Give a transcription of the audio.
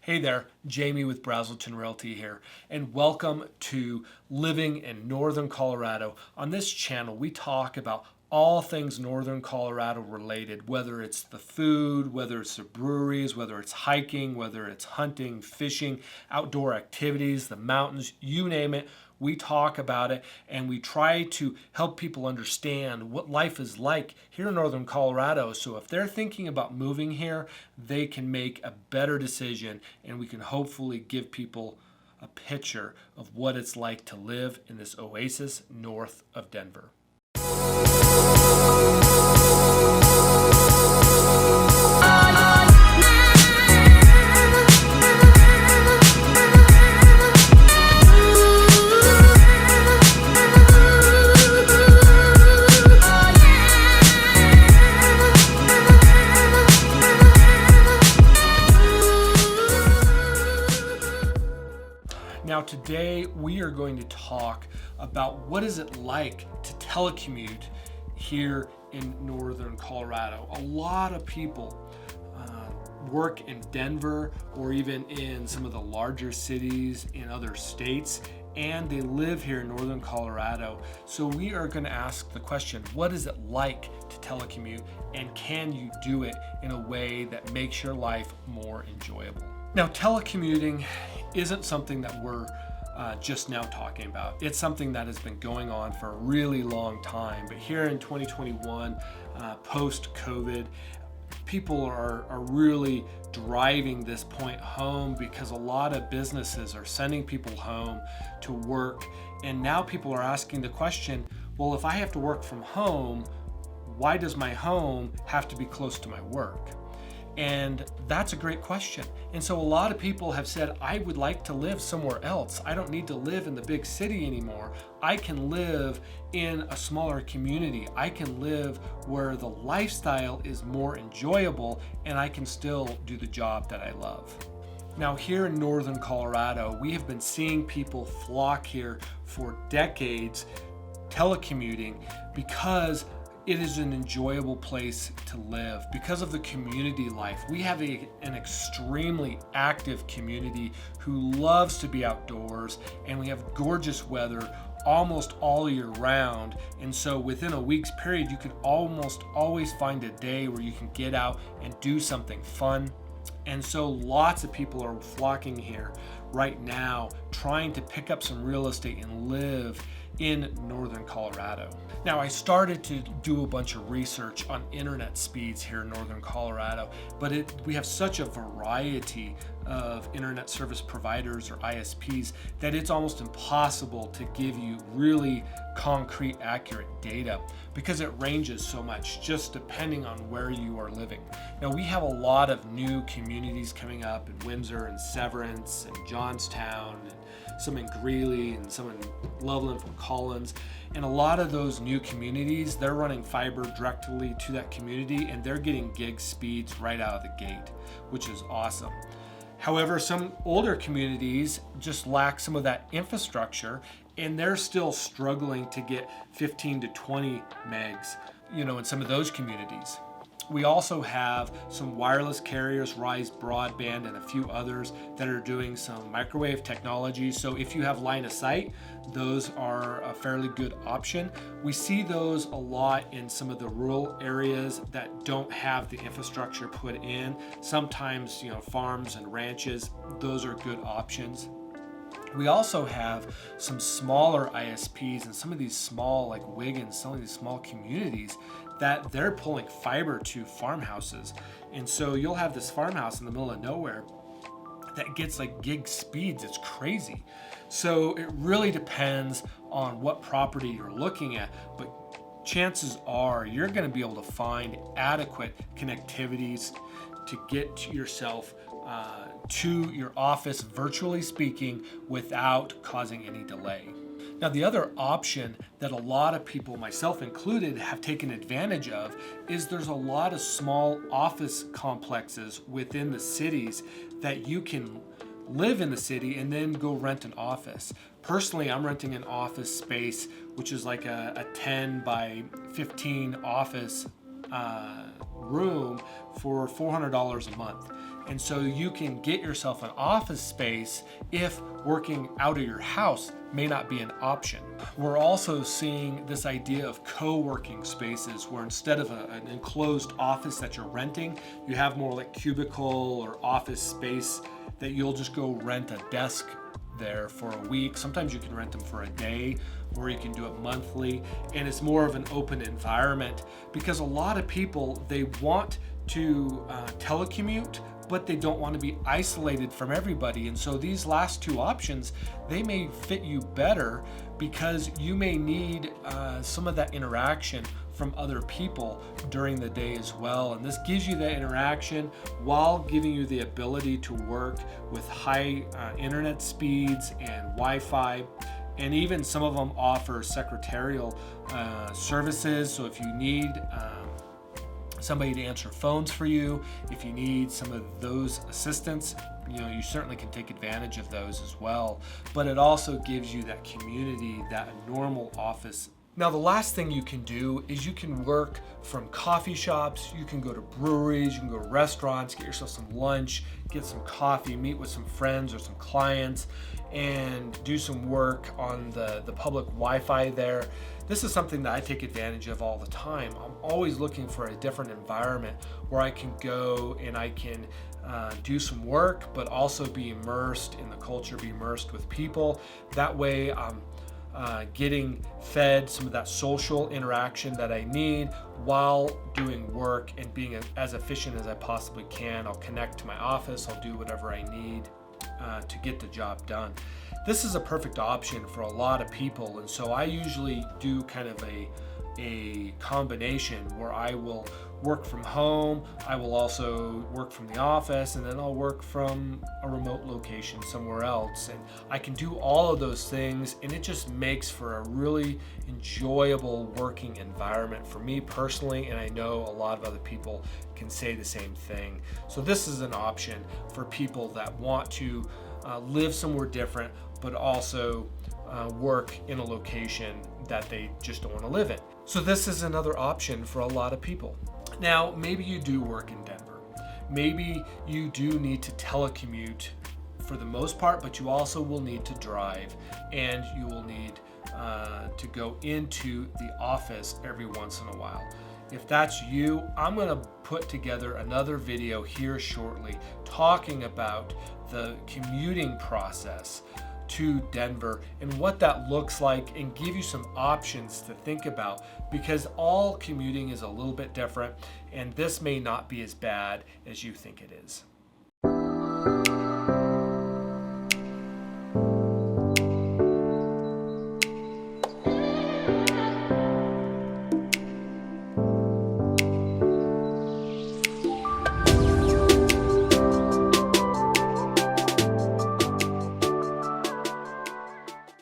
Hey there, Jamie with Brazelton Realty here, and welcome to Living in Northern Colorado. On this channel, we talk about all things Northern Colorado related, whether it's the food, whether it's the breweries, whether it's hiking, whether it's hunting, fishing, outdoor activities, the mountains, you name it. We talk about it and we try to help people understand what life is like here in Northern Colorado. So if they're thinking about moving here, they can make a better decision and we can hopefully give people a picture of what it's like to live in this oasis north of Denver. Now today we are going to talk about what is it like to telecommute here in Northern Colorado. A lot of people work in Denver or even in some of the larger cities in other states, and they live here in Northern Colorado. So we are going to ask the question, what is it like to telecommute, and can you do it in a way that makes your life more enjoyable? Now, telecommuting isn't something that we're just now talking about. It's something that has been going on for a really long time. But here in 2021, post-COVID, people are really driving this point home because a lot of businesses are sending people home to work. And now people are asking the question, well, if I have to work from home, why does my home have to be close to my work? And that's a great question. And so a lot of people have said, I would like to live somewhere else. I don't need to live in the big city anymore. I can live in a smaller community. I can live where the lifestyle is more enjoyable and I can still do the job that I love. Now here in Northern Colorado, we have been seeing people flock here for decades telecommuting because it is an enjoyable place to live because of the community life. We have an extremely active community who loves to be outdoors, and we have gorgeous weather almost all year round. And so within a week's period, you can almost always find a day where you can get out and do something fun. And so lots of people are flocking here right now, trying to pick up some real estate and live in Northern Colorado. Now, I started to do a bunch of research on internet speeds here in Northern Colorado, but we have such a variety of internet service providers or ISPs that it's almost impossible to give you really concrete, accurate data because it ranges so much just depending on where you are living. Now, we have a lot of new communities coming up in Windsor and Severance and Johnstown, and some in Greeley and some in Loveland from Collins. And a lot of those new communities, they're running fiber directly to that community and they're getting gig speeds right out of the gate, which is awesome. However, some older communities just lack some of that infrastructure and they're still struggling to get 15 to 20 megs, in some of those communities. We also have some wireless carriers, Rise Broadband, and a few others that are doing some microwave technology. So if you have line of sight, those are a fairly good option. We see those a lot in some of the rural areas that don't have the infrastructure put in. Sometimes, farms and ranches, those are good options. We also have some smaller ISPs and some of these small, like Wiggins, some of these small communities that they're pulling fiber to farmhouses. And so you'll have this farmhouse in the middle of nowhere that gets like gig speeds. It's crazy. So it really depends on what property you're looking at, but chances are you're going to be able to find adequate connectivities to get to yourself to your office, virtually speaking, without causing any delay. Now, the other option that a lot of people, myself included, have taken advantage of is there's a lot of small office complexes within the cities that you can live in the city and then go rent an office. Personally, I'm renting an office space, which is like a 10 by 15 office room for $400 a month. And so you can get yourself an office space if working out of your house may not be an option. We're also seeing this idea of co-working spaces where instead of an enclosed office that you're renting, you have more like cubicle or office space that you'll just go rent a desk there for a week. Sometimes you can rent them for a day, or you can do it monthly, and it's more of an open environment because a lot of people, they want to telecommute, but they don't want to be isolated from everybody. And so these last two options, they may fit you better because you may need some of that interaction from other people during the day as well. And this gives you that interaction while giving you the ability to work with high internet speeds and Wi-Fi. And even some of them offer secretarial services. So if you need somebody to answer phones for you, if you need some of those assistants, you certainly can take advantage of those as well. But it also gives you that community, that normal office. Now, the last thing you can do is you can work from coffee shops, you can go to breweries, you can go to restaurants, get yourself some lunch, get some coffee, meet with some friends or some clients, and do some work on the public Wi-Fi there. This is something that I take advantage of all the time. I'm always looking for a different environment where I can go and I can do some work, but also be immersed in the culture, be immersed with people. That way I'm getting fed some of that social interaction that I need while doing work and being as efficient as I possibly can. I'll connect to my office, I'll do whatever I need to get the job done. This is a perfect option for a lot of people, and so I usually do kind of a combination where I will work from home, I will also work from the office, and then I'll work from a remote location somewhere else. And I can do all of those things, and it just makes for a really enjoyable working environment for me personally, and I know a lot of other people can say the same thing. So this is an option for people that want to live somewhere different, but also work in a location that they just don't want to live in. So this is another option for a lot of people. Now, maybe you do work in Denver. Maybe you do need to telecommute for the most part, but you also will need to drive, and you will need to go into the office every once in a while. If that's you, I'm going to put together another video here shortly talking about the commuting process to Denver and what that looks like, and give you some options to think about, because all commuting is a little bit different, and this may not be as bad as you think it is.